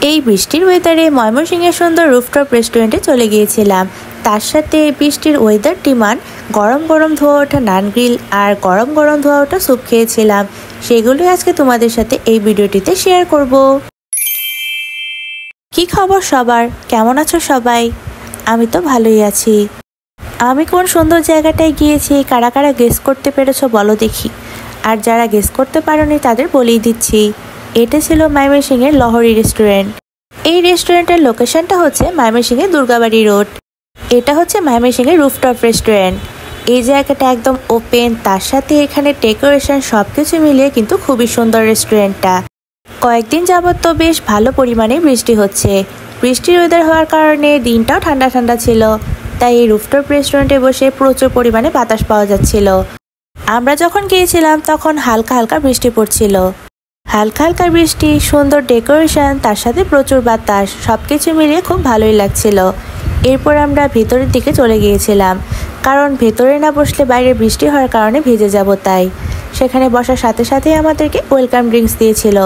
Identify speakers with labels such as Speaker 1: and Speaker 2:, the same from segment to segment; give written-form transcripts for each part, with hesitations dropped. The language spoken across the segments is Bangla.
Speaker 1: এই বৃষ্টির ওয়েদারে ময়মনসিংহের সুন্দর রুফটপ রেস্টুরেন্টে চলে গিয়েছিলাম। তার সাথে বৃষ্টির ওয়েদার ডিমান্ড গরম গরম ধোয়া ওঠা নান গ্রিল আর গরম গরম ধোয়া ওঠা স্যুপ খেয়েছিলাম। সেগুলোই আজকে তোমাদের সাথে এই ভিডিওটিতে শেয়ার করব। কি খবর সবার, কেমন আছো সবাই? আমি তো ভালোই আছি। আমি কোন সুন্দর জায়গাটায় গিয়েছি কারা কারা গেস করতে পেরেছো বলো দেখি। আর যারা গেস করতে পারোনি তাদের বলেই দিচ্ছি, এটা ছিল ময়মনসিংহের লহরী রেস্টুরেন্ট। এই রেস্টুরেন্টের লোকেশনটা হচ্ছে ময়মনসিংহের দুর্গাবাড়ি রোড। এটা হচ্ছে ময়মনসিংহের রুফটপ রেস্টুরেন্ট। এই জায়গাটা একদম ওপেন, তার সাথে এখানে ডেকোরেশন সবকিছু মিলিয়ে কিন্তু খুবই সুন্দর রেস্টুরেন্টটা। কয়েকদিন যাবত তো বেশ ভালো পরিমাণে বৃষ্টি হচ্ছে। বৃষ্টির ওয়েদার হওয়ার কারণে দিনটাও ঠান্ডা ঠান্ডা ছিল, তাই এই রুফটপ রেস্টুরেন্টে বসে প্রচুর পরিমাণে বাতাস পাওয়া যাচ্ছিল। আমরা যখন গিয়েছিলাম তখন হালকা হালকা বৃষ্টি পড়ছিল। হালকা হালকা বৃষ্টি, সুন্দর ডেকোরেশন, তার সাথে প্রচুর বাতাস, সবকিছু মিলিয়ে খুব ভালোই লাগছিল। এরপর আমরা ভেতরের দিকে চলে গিয়েছিলাম, কারণ ভেতরে না বসলে বাইরে বৃষ্টি হওয়ার কারণে ভিজে যাব। তাই সেখানে বসার সাথে সাথে আমাদেরকে ওয়েলকাম ড্রিঙ্কস দিয়েছিল।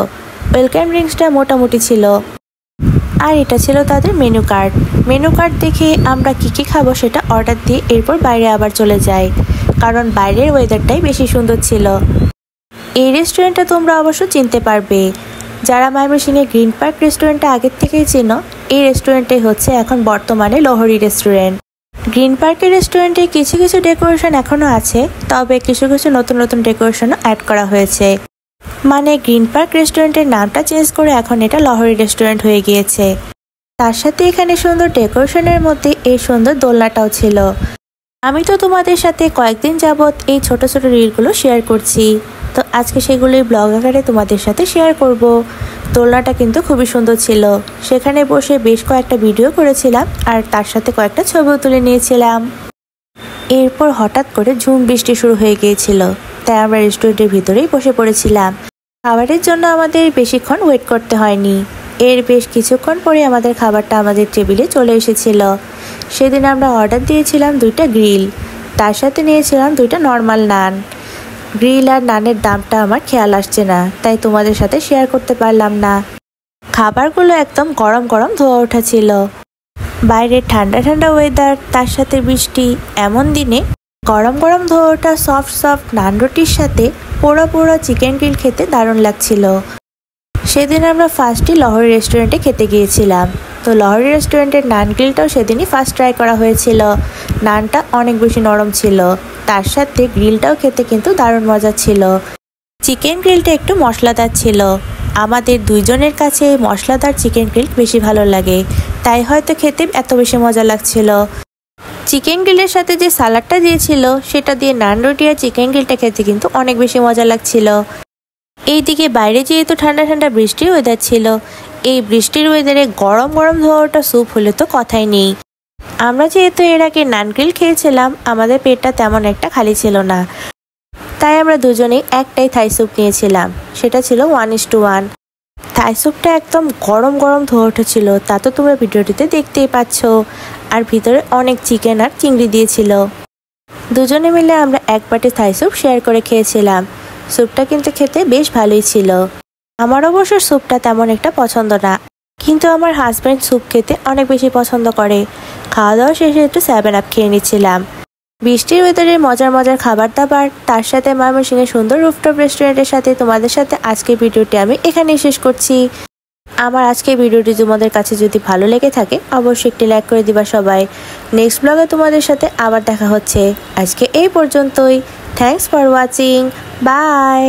Speaker 1: ওয়েলকাম ড্রিঙ্কসটা মোটামুটি ছিল। আর এটা ছিল তাদের মেনু কার্ড। মেনু কার্ড দেখে আমরা কী খাবো সেটা অর্ডার দিয়ে এরপর বাইরে আবার চলে যাই, কারণ বাইরের ওয়েদারটাই বেশি সুন্দর ছিল। এই রেস্টুরেন্টটা তোমরা অবশ্য চিনতে পারবে, যারা ময়মনসিংহের গ্রিন পার্ক রেস্টুরেন্টটা আগের থেকেই চেনো। এই রেস্টুরেন্টটাই হচ্ছে এখন বর্তমানে লহরী রেস্টুরেন্ট। গ্রিন পার্কের রেস্টুরেন্টে কিছু কিছু ডেকোরেশন এখনও আছে, তবে কিছু কিছু নতুন নতুন ডেকোরেশনও অ্যাড করা হয়েছে। মানে গ্রিন পার্ক রেস্টুরেন্টের নামটা চেঞ্জ করে এখন এটা লহরী রেস্টুরেন্ট হয়ে গিয়েছে। তার সাথে এখানে সুন্দর ডেকোরেশনের মধ্যে এই সুন্দর দোলনাটাও ছিল। আমি তো তোমাদের সাথে কয়েকদিন যাবত এই ছোট ছোট রিলগুলো শেয়ার করছি, তো আজকে সেগুলোই ব্লগ আকারে তোমাদের সাথে শেয়ার করব। দোলনাটা কিন্তু খুবই সুন্দর ছিল। সেখানে বসে বেশ কয়েকটা ভিডিও করেছিলাম আর তার সাথে কয়েকটা ছবিও তুলে নিয়েছিলাম। এরপর হঠাৎ করে ঝুম বৃষ্টি শুরু হয়ে গিয়েছিল, তাই আমরা রেস্টুরেন্টের ভিতরেই বসে পড়েছিলাম। খাবারের জন্য আমাদের বেশিক্ষণ ওয়েট করতে হয়নি। এর বেশ কিছুক্ষণ পরে আমাদের খাবারটা আমাদের টেবিলে চলে এসেছিল। সেদিন আমরা অর্ডার দিয়েছিলাম 2টা গ্রিল, তার সাথে নিয়েছিলাম 2টা নর্মাল নান। গ্রিল আর নানের দামটা আমার খেয়াল আসছে না, তাই তোমাদের সাথে শেয়ার করতে পারলাম না। খাবারগুলো একদম গরম গরম ধোয়া ওঠা ছিল। বাইরে ঠান্ডা ঠান্ডা ওয়েদার, তার সাথে বৃষ্টি, এমন দিনে গরম গরম ধোয়া ওঠা সফট সফট নান রুটির সাথে পোড়া পোড়া চিকেন গ্রিল খেতে দারুণ লাগছিল। সেদিন আমরা ফার্স্টই লহরী রেস্টুরেন্টে খেতে গিয়েছিলাম, তো লহরী রেস্টুরেন্টের নান গ্রিলটাও সেদিনই ফার্স্ট ট্রাই করা হয়েছিল। নানটা অনেক বেশি নরম ছিল, তার সাথে গ্রিলটাও খেতে কিন্তু দারুণ মজা ছিল। চিকেন গ্রিলটা একটু মশলাদার ছিল। আমাদের দুইজনের কাছে মশলাদার চিকেন গ্রিল বেশি ভালো লাগে, তাই হয়তো খেতে এত বেশি মজা লাগছিল। চিকেন গ্রিলের সাথে যে সালাডটা দিয়েছিল সেটা দিয়ে নান রুটি আর চিকেন গ্রিলটা খেতে কিন্তু অনেক বেশি মজা লাগছিল। এইদিকে বাইরে যেহেতু ঠান্ডা ঠান্ডা বৃষ্টির ওয়েদার ছিল, এই বৃষ্টির ওয়েদারে গরম গরম ধোয়া ওঠা স্যুপ হলে তো কথাই নেই। আমরা যেহেতু এর আগে নান গ্রিল খেয়েছিলাম, আমাদের পেটটা তেমন একটা খালি ছিল না, তাই আমরা দুজনেই একটাই থাই স্যুপ নিয়েছিলাম। সেটা ছিল 1:1। থাই স্যুপটা একদম গরম গরম ধোয়া ওঠা ছিল, তা তো তোমরা ভিডিওটিতে দেখতেই পাচ্ছ। আর ভিতরে অনেক চিকেন আর চিংড়ি দিয়েছিল। দুজনে মিলে আমরা এক বাটি থাই স্যুপ শেয়ার করে খেয়েছিলাম। স্যুপটা কিন্তু খেতে বেশ ভালোই ছিল। আমার অবশ্য স্যুপটা তেমন একটা পছন্দ না, কিন্তু আমার হাজব্যান্ড স্যুপ খেতে অনেক বেশি পছন্দ করে। খাওয়া দাওয়া শেষে একটু 7 আপ খেয়ে নিচ্ছিলাম। বৃষ্টির ওয়েদারে মজার মজার খাবার দাবার, তার সাথে ময়মনসিংহের সুন্দর রুফটপ রেস্টুরেন্টের সাথে তোমাদের সাথে আজকের ভিডিওটি আমি এখানেই শেষ করছি। আমার আজকের ভিডিওটি তোমাদের কাছে যদি ভালো লেগে থাকে অবশ্যই একটি লাইক করে দিবা সবাই। নেক্সট ব্লগে তোমাদের সাথে আবার দেখা হচ্ছে। আজকে এই পর্যন্তই। Thanks for watching. বাই।